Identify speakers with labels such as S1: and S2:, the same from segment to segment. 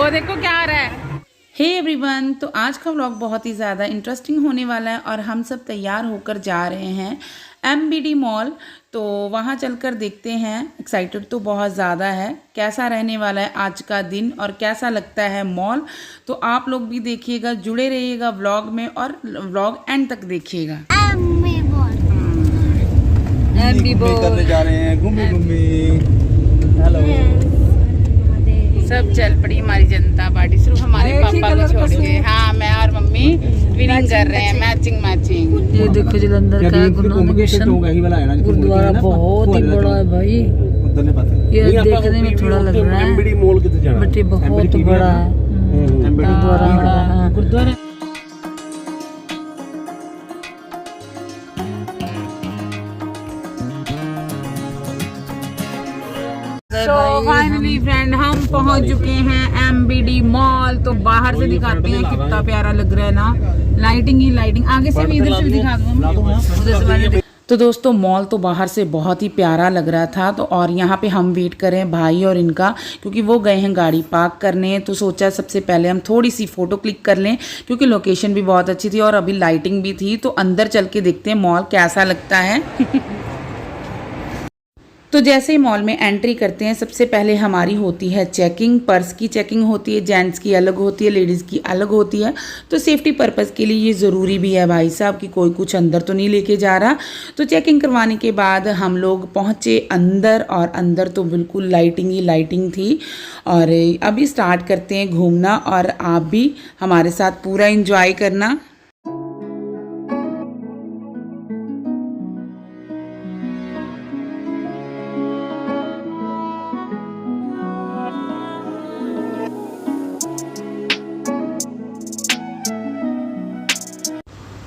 S1: वो देखो क्या आ रहा है।
S2: हे एवरीवन, तो आज का व्लॉग बहुत ही ज़्यादा इंटरेस्टिंग होने वाला है और हम सब तैयार होकर जा रहे हैं MBD मॉल। तो वहाँ चलकर देखते हैं। एक्साइटेड तो बहुत ज़्यादा है, कैसा रहने वाला है आज का दिन और कैसा लगता है मॉल। तो आप लोग भी देखिएगा, जुड़े रहिएगा व्लॉग में और व्लॉग एंड तक देखिएगा।
S3: करने जा रहे हैं घूमी। हेलो,
S1: सब चल पड़ी हमारी जनता पार्टी, सिर्फ हमारे पापा को छोड़ के। हाँ, मैं और मम्मी ट्विनिंग कर रहे हैं, मैचिंग।
S4: ये देखो जलंधर का गुरुद्वारा बहुत ही बड़ा है भाई। ये देखने में थोड़ा लग रहा है बट ये बहुत बड़ा है गुरुद्वारा।
S1: तो फाइनली फ्रेंड हम पहुंच चुके हैं MBD मॉल। तो बाहर से दिखाते हैं कितना प्यारा लग रहा है ना, लाइटिंग ही लाइटिंग। आगे से भी, इधर से भी दिखा दूँ।
S2: तो दोस्तों मॉल तो बाहर से बहुत ही प्यारा लग रहा था। तो और यहाँ पे हम वेट करें भाई और इनका, क्योंकि वो गए हैं गाड़ी पार्क करने। तो सोचा सबसे पहले हम थोड़ी सी फ़ोटो क्लिक कर लें, क्योंकि लोकेशन भी बहुत अच्छी थी और अभी लाइटिंग भी थी। तो अंदर चल के देखते हैं मॉल कैसा लगता है। तो जैसे ही मॉल में एंट्री करते हैं, सबसे पहले हमारी होती है चेकिंग। पर्स की चेकिंग होती है, जेंट्स की अलग होती है, लेडीज़ की अलग होती है। तो सेफ्टी पर्पज़ के लिए ये ज़रूरी भी है भाई साहब कि कोई कुछ अंदर तो नहीं लेके जा रहा। तो चेकिंग करवाने के बाद हम लोग पहुँचे अंदर, और अंदर तो बिल्कुल लाइटिंग ही लाइटिंग थी। और अभी स्टार्ट करते हैं घूमना, और आप भी हमारे साथ पूरा इंजॉय करना।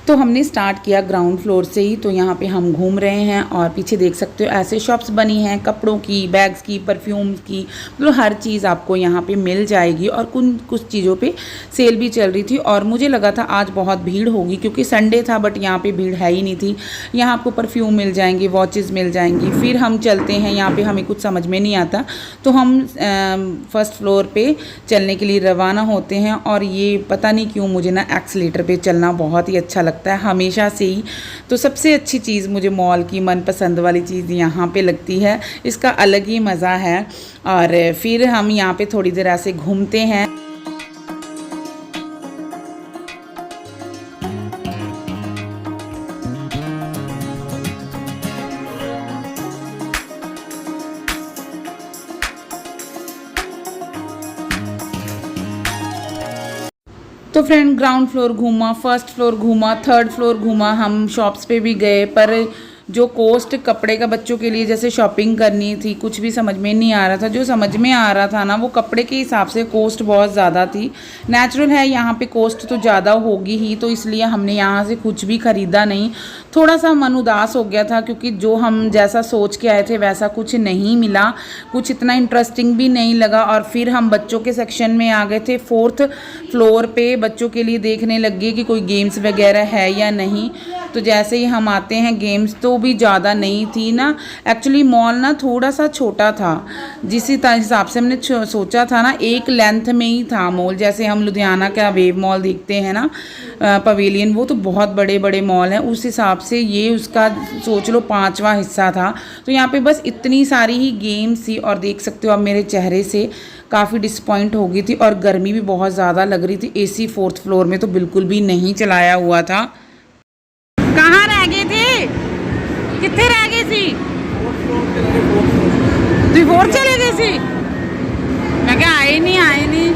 S2: तो हमने स्टार्ट किया ग्राउंड फ्लोर से ही। तो यहाँ पे हम घूम रहे हैं और पीछे देख सकते हो ऐसे शॉप्स बनी हैं कपड़ों की, बैग्स की, परफ्यूम्स की, मतलब हर चीज़ आपको यहाँ पे मिल जाएगी। और कुछ चीज़ों पे सेल भी चल रही थी। और मुझे लगा था आज बहुत भीड़ होगी क्योंकि संडे था, बट यहाँ पे भीड़ है ही नहीं थी। यहाँ आपको परफ्यूम मिल जाएंगी, वॉचेज़ मिल जाएंगी। फिर हम चलते हैं, यहाँ पर हमें कुछ समझ में नहीं आता तो हम फर्स्ट फ्लोर पर चलने के लिए रवाना होते हैं। और ये पता नहीं क्यों मुझे ना एक्सीलेटर पर चलना बहुत ही अच्छा लगता है हमेशा से ही। तो सबसे अच्छी चीज़ मुझे मॉल की मनपसंद वाली चीज़ यहाँ पे लगती है, इसका अलग ही मज़ा है। और फिर हम यहाँ पे थोड़ी देर ऐसे घूमते हैं। तो फ्रेंड ग्राउंड फ्लोर घूमा, फर्स्ट फ्लोर घूमा, थर्ड फ्लोर घूमा, हम शॉप्स पे भी गए। पर जो कॉस्ट कपड़े का बच्चों के लिए जैसे शॉपिंग करनी थी, कुछ भी समझ में नहीं आ रहा था। जो समझ में आ रहा था ना, वो कपड़े के हिसाब से कॉस्ट बहुत ज़्यादा थी। नेचुरल है, यहाँ पे कॉस्ट तो ज़्यादा होगी ही, तो इसलिए हमने यहाँ से कुछ भी ख़रीदा नहीं। थोड़ा सा मन उदास हो गया था क्योंकि जो हम जैसा सोच के आए थे वैसा कुछ नहीं मिला, कुछ इतना इंटरेस्टिंग भी नहीं लगा। और फिर हम बच्चों के सेक्शन में आ गए थे, फोर्थ फ्लोर पे बच्चों के लिए देखने लग गए कि कोई गेम्स वगैरह है या नहीं। तो जैसे ही हम आते हैं, गेम्स तो भी ज़्यादा नहीं थी ना। एक्चुअली मॉल ना थोड़ा सा छोटा था, जिस हिसाब से हमने सोचा था ना, एक लेंथ में ही था मॉल। जैसे हम लुधियाना का वेव मॉल देखते हैं ना, पवेलियन, वो तो बहुत बड़े बड़े मॉल हैं। उस हिसाब से ये उसका सोच लो 5वां हिस्सा था। तो यहाँ पे बस इतनी सारी ही गेम्स थी। और देख सकते हो अब मेरे चेहरे से काफ़ी डिसपॉइंट हो गई थी, और गर्मी भी बहुत ज़्यादा लग रही थी। AC फोर्थ फ्लोर में तो बिल्कुल भी नहीं चलाया हुआ था।
S1: कहाँ रह गए थे, कितने रह गए सी? तुम फोर चले गए सी? मैं क्या आए नहीं।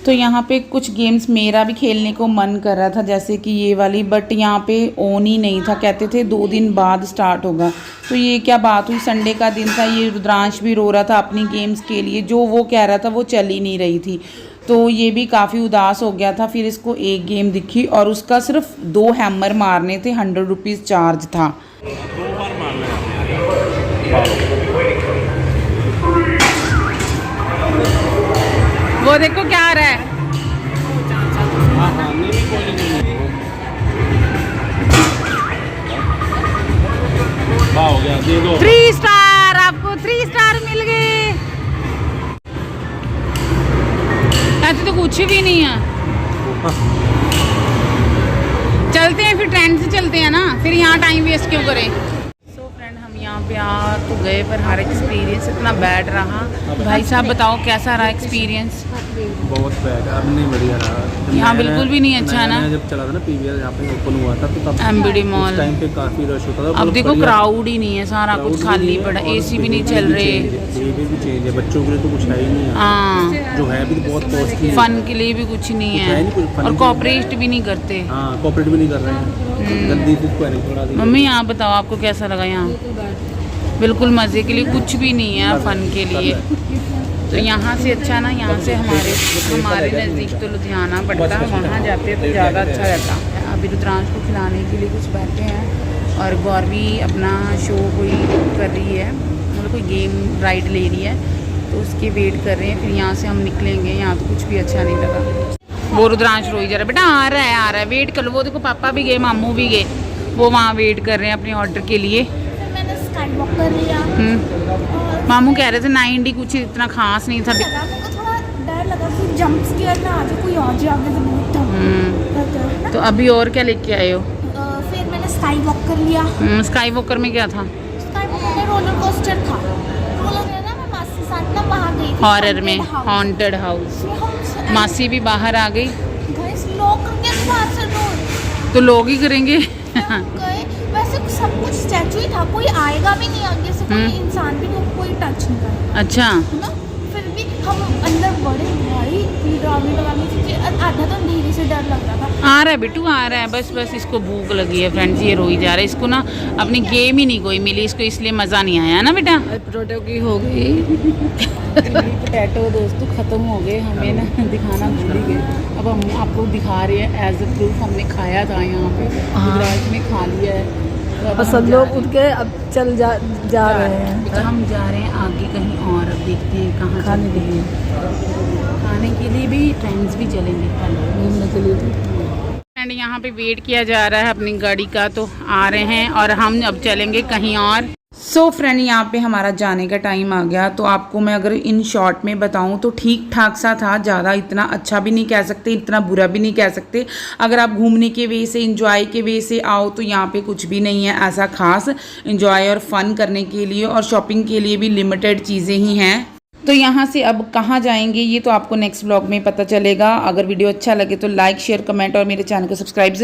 S2: तो यहाँ पे कुछ गेम्स मेरा भी खेलने को मन कर रहा था, जैसे कि ये वाली, बट यहाँ पे ऑन ही नहीं था। कहते थे 2 दिन बाद स्टार्ट होगा। तो ये क्या बात हुई, संडे का दिन था। ये रुद्रांश भी रो रहा था अपनी गेम्स के लिए, जो वो कह रहा था वो चल ही नहीं रही थी। तो ये भी काफ़ी उदास हो गया था। फिर इसको एक गेम दिखी और उसका सिर्फ 2 हैमर मारने थे, 100 रुपीज़ चार्ज था।
S1: वो देखो क्या आ रहा है।
S3: हो गया, दे दो।
S1: 3 स्टार, आपको 3 स्टार मिल गए। कुछ भी नहीं है। चलते हैं फिर, ट्रेंड से चलते हैं ना, फिर यहाँ टाइम वेस्ट क्यों करें। सो फ्रेंड हम यहाँ पे आ तो गए, पर हर एक्सपीरियंस इतना बैड रहा। भाई साहब बताओ कैसा रहा एक्सपीरियंस।
S3: बहुत बैड, अब नहीं बढ़िया रहा
S1: यहाँ बिल्कुल भी नहीं अच्छा है ना।
S3: जब चला था ना पीवीआर यहाँ पे ओपन हुआ था, तो तब
S1: एमबीडी मॉल
S3: टाइम पे काफी रश होता था।
S1: अब देखो क्राउड ही नहीं है, सारा कुछ खाली पड़ा, एसी भी नहीं चल रहे।
S3: बिहेवियर भी चेंज है, बच्चों के लिए तो कुछ है ही नहीं।
S1: हाँ,
S3: जो है भी बहुत कॉस्टली,
S1: फन के लिए भी कुछ नहीं है, और कॉपरेट भी नहीं करते।
S3: हाँ कॉपरेट भी नहीं कर रहे हैं, जल्दी से इसको थोड़ा दी।
S1: मम्मी यहाँ बताओ आपको कैसा लगा। यहाँ बिल्कुल मज़े के लिए कुछ भी नहीं है, फन के लिए। तो यहाँ से अच्छा ना, यहाँ से हमारे नज़दीक तो लुधियाना पड़ता है, वहाँ जाते हैं तो ज़्यादा अच्छा रहता है। अभी रुद्रांश को खिलाने के लिए कुछ बैठे हैं, और गौरवी अपना शो कोई कर रही है, मतलब कोई गेम राइड ले रही है, तो उसके वेट कर रहे हैं। फिर यहाँ से हम निकलेंगे। यहाँ तो कुछ भी अच्छा नहीं लगा। वो रुद्रांश रोई जा रहा है, बेटा आ रहा है, वेट कर लो। वो देखो पापा भी गए, मामू भी गए, वो वहाँ वेट कर रहे हैं अपने ऑर्डर के लिए।
S5: मैंने स्काई वॉक कर लिया।
S1: मामू कह रहे थे 90 कुछ इतना खास नहीं था।
S5: मुझे थोड़ा डर लगा कि जंप स्केयर ना आ जाए, कोई और जाए आगे से बहुत था।
S1: तो अभी और क्या लेके आए हो?
S5: फिर मैंने स्काई वॉक कर लिया।
S1: स्काई वॉकर में क्या था?
S5: स्काई वॉक में रोलर कोस्टर था। रोलर में ना मैं मासी के साथ ना बाहर गई थी,
S1: हॉरर में हॉन्टेड हाउस। मासी भी बाहर आ गई।
S5: लोग करके बाहर से रोड
S1: तो लोग ही करेंगे।
S5: गए, वैसे सब कुछ स्टैचू ही था, कोई आएगा भी नहीं आगे से, कोई इंसान भी नहीं, कोई टच नहीं करेगा।
S1: अच्छा,
S5: है ना। फिर भी हम अंदर बड़े भाई डरावनी लगानी थी, आधा तो अंधेरे से डर लग रहा था।
S1: आ रहा है बिट्टू, आ रहा है। बस इसको भूख लगी है फ्रेंड्स, ये रोई जा रहा है। इसको ना अपनी गेम ही नहीं कोई मिली इसको, इसलिए मज़ा नहीं आया ना बेटा।
S4: पोटैटो की हो गई। पोटैटो दोस्तों ख़त्म हो गए, हमें ना दिखाना भूल ही गए। अब हम आपको दिखा रहे हैं एज अ प्रूफ, हमने खाया था यहाँ पे, गुजरात में खा लिया है। और सब लोग उठ के अब चल जा रहे हैं।
S1: तो हम जा रहे हैं आगे कहीं और, अब देखते हैं कहाँ खाने के लिए। खाने के लिए भी ट्रेंड्स भी चलेंगे,
S4: घूमने के लिए भी।
S1: एंड यहाँ पे वेट किया जा रहा है अपनी गाड़ी का, तो आ रहे हैं और हम अब चलेंगे कहीं और।
S2: सो फ्रेंड यहाँ पे हमारा जाने का टाइम आ गया। तो आपको मैं अगर इन शॉर्ट में बताऊँ तो ठीक ठाक सा था, ज़्यादा इतना अच्छा भी नहीं कह सकते, इतना बुरा भी नहीं कह सकते। अगर आप घूमने के वे से, इंजॉय के वे से आओ तो यहाँ पे कुछ भी नहीं है ऐसा खास। इंजॉय और फन करने के लिए और शॉपिंग के लिए भी लिमिटेड चीज़ें ही हैं। तो यहाँ से अब कहाँ जाएंगे ये तो आपको नेक्स्ट व्लॉग में पता चलेगा। अगर वीडियो अच्छा लगे तो लाइक शेयर कमेंट और मेरे चैनल को सब्सक्राइब